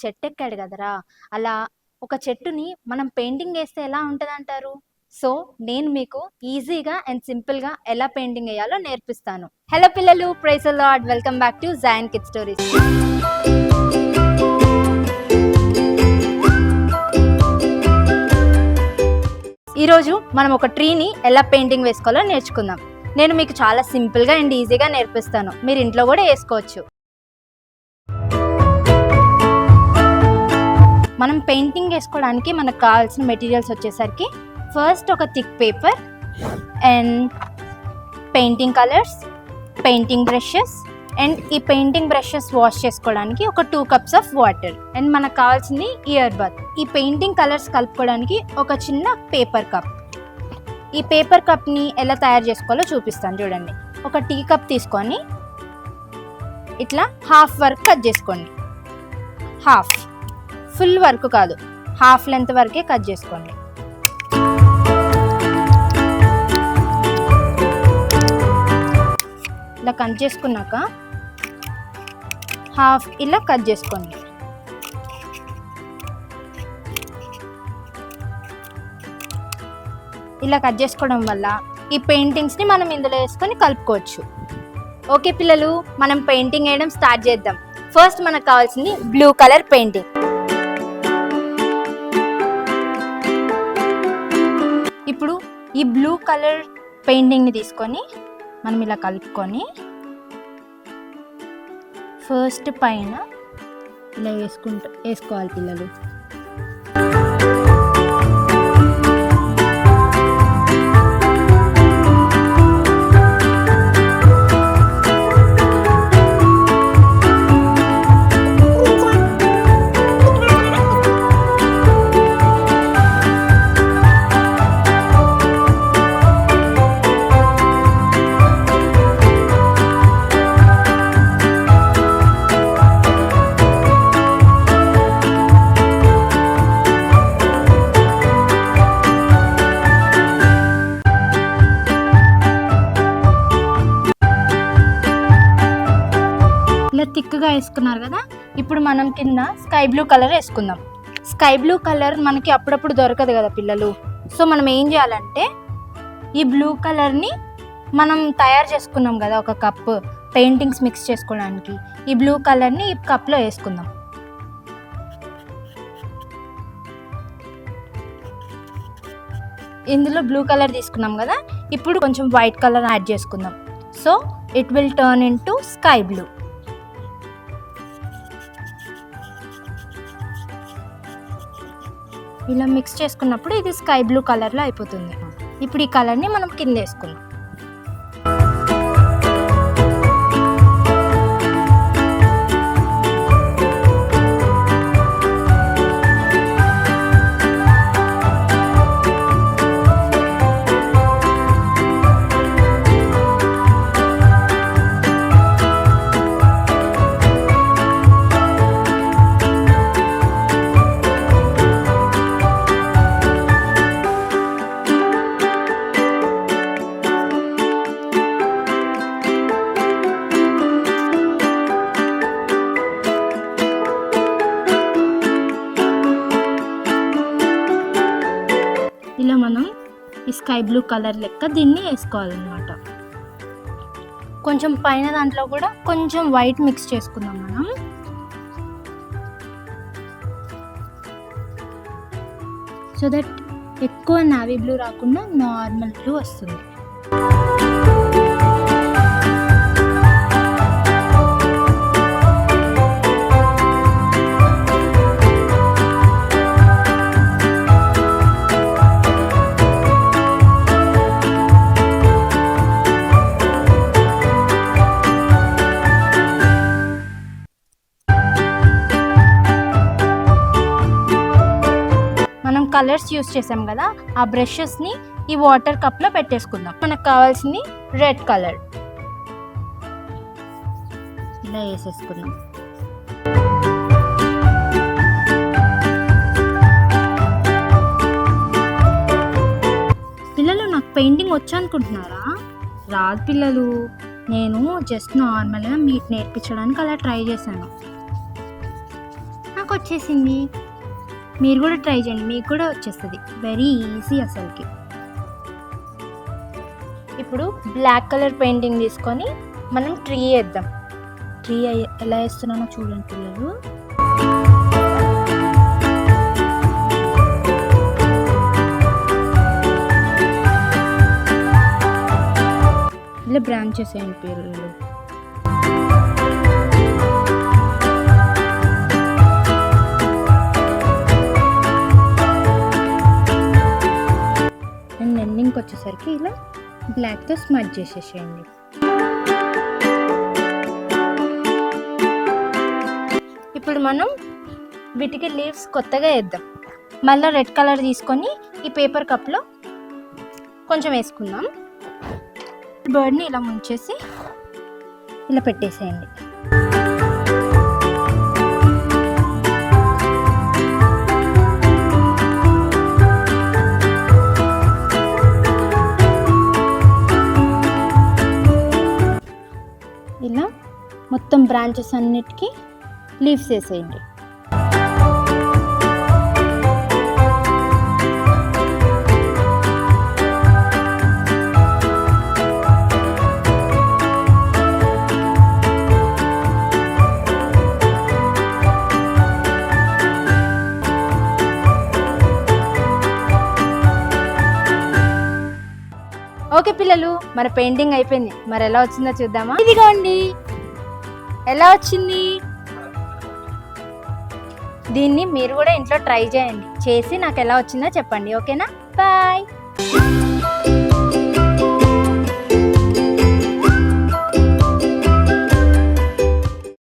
చెట్టు ఎక్కాడు కదరా, అలా ఒక చెట్టుని మనం పెయింటింగ్ వేస్తే ఎలా ఉంటుంది అంటారు? సో నేను మీకు ఈజీగా అండ్ సింపుల్గా ఎలా పెయింటింగ్ వేయాలో నేర్పిస్తాను. హలో పిల్లలు, praise the Lord, welcome back to Zion kids stories. ఈరోజు మనం ఒక ట్రీని ఎలా పెయింటింగ్ వేసుకోవాలో నేర్చుకుందాం. నేను మీకు చాలా సింపుల్గా అండ్ ఈజీగా నేర్పిస్తాను. మీరు ఇంట్లో కూడా వేసుకోవచ్చు. మనం పెయింటింగ్ వేసుకోవడానికి మనకు కావాల్సిన మెటీరియల్స్ వచ్చేసరికి ఫస్ట్ ఒక thick paper and painting colours, painting brushes and ఈ పెయింటింగ్ బ్రషెస్ వాష్ చేసుకోవడానికి ఒక 2 cups ఆఫ్ వాటర్ అండ్ మనకు కావాల్సింది ఇయర్ బడ్. ఈ పెయింటింగ్ కలర్స్ కలుపుకోవడానికి ఒక చిన్న పేపర్ కప్. ఈ పేపర్ కప్ని ఎలా తయారు చేసుకోవాలో చూపిస్తాను చూడండి. ఒక టీ కప్ తీసుకొని ఇట్లా హాఫ్ వరకు కట్ చేసుకోండి. హాఫ్, ఫుల్ వరకు కాదు, హాఫ్ లెంత్ వరకే కట్ చేసుకోండి. ఇలా కట్ చేసుకున్నాక హాఫ్ ఇలా కట్ చేసుకోండి. ఇలా కట్ చేసుకోవడం వల్ల ఈ పెయింటింగ్స్ని మనం ఇందులో వేసుకొని కలుపుకోవచ్చు. ఓకే పిల్లలు, మనం పెయింటింగ్ వేయడం స్టార్ట్ చేద్దాం. ఫస్ట్ మనకు కావాల్సింది బ్లూ కలర్ పెయింటింగ్. ఇప్పుడు ఈ బ్లూ కలర్ పెయింటింగ్ని తీసుకొని మనం ఇలా కలుపుకొని ఫస్ట్ పైన ఇలా వేసుకోవాలి పిల్లలు. ఇలా థిక్గా వేసుకున్నారు కదా, ఇప్పుడు మనం కింద స్కై బ్లూ కలర్ వేసుకుందాం. స్కై బ్లూ కలర్ మనకి అప్పుడప్పుడు దొరకదు కదా పిల్లలు. సో మనం ఏం చేయాలంటే ఈ బ్లూ కలర్ని మనం తయారు చేసుకున్నాం కదా ఒక కప్ పెయింటింగ్స్ మిక్స్ చేసుకోవడానికి, ఈ బ్లూ కలర్ని ఈ కప్లో వేసుకుందాం. ఇందులో బ్లూ కలర్ తీసుకున్నాం కదా, ఇప్పుడు కొంచెం వైట్ కలర్ యాడ్ చేసుకుందాం. So it will turn in to sky blue. ఇలా మిక్స్ చేసుకున్నప్పుడు ఇది స్కై బ్లూ కలర్లో అయిపోతుంది. ఇప్పుడు ఈ కలర్ని మనం కింద వేసుకుందాం. ఇలా మనం ఈ స్కై బ్లూ కలర్ లెక్క దీన్ని వేసుకోవాలన్నమాట. కొంచెం పైన దాంట్లో కూడా కొంచెం వైట్ మిక్స్ చేసుకుందాం మనం. సో దట్ ఎక్కువ నావీ బ్లూ రాకుండా నార్మల్ బ్లూ వస్తుంది. కలర్స్ యూస్ చేసాం కదా, ఆ బ్రషెస్ని ఈ వాటర్ కప్లో పెట్టేసుకుందాం. మనకు కావాల్సింది రెడ్ కలర్. ఇలా వేసేసుకుందాం. పిల్లలు నాకు పెయింటింగ్ వచ్చా అనుకుంటున్నారా? రాదు పిల్లలు, నేను జస్ట్ నార్మల్గా మీకు నేర్పించడానికి అలా ట్రై చేశాను. నాకు వచ్చేసింది. మీరు కూడా ట్రై చేయండి, మీకు కూడా వచ్చేస్తుంది. వెరీ ఈజీ అసలుకి. ఇప్పుడు బ్లాక్ కలర్ పెయింటింగ్ తీసుకొని మనం ట్రీ వేద్దాం. ట్రీ ఎలా వేస్తున్నానో చూడండి పిల్లలు. ఇలా బ్రాంచెస్ వేయండి పిల్లలు. అండ్ ఎండింగ్కి వచ్చేసరికి ఇలా బ్లాక్తో స్మచ్ చేసేసేయండి. ఇప్పుడు మనం వీటికి లీవ్స్ కొత్తగా వేద్దాం. మళ్ళీ రెడ్ కలర్ తీసుకొని ఈ పేపర్ కప్లో కొంచెం వేసుకుందాం. బర్డ్ని ఇలా ముంచేసి ఇలా పెట్టేసేయండి. ఇలా మొత్తం బ్రాంచెస్ అన్నిటికీ లీవ్స్ వేసేయండి. ఓకే పిల్లలు, మన పెయింటింగ్ అయిపోయింది. మరి ఎలా వచ్చిందో చూద్దామా? ఇదిగోండి ఎలా వచ్చింది. దీన్ని మీరు కూడా ఇంట్లో ట్రై చేయండి. చేసి నాకు ఎలా వచ్చిందో చెప్పండి. ఓకేనా? బాయ్.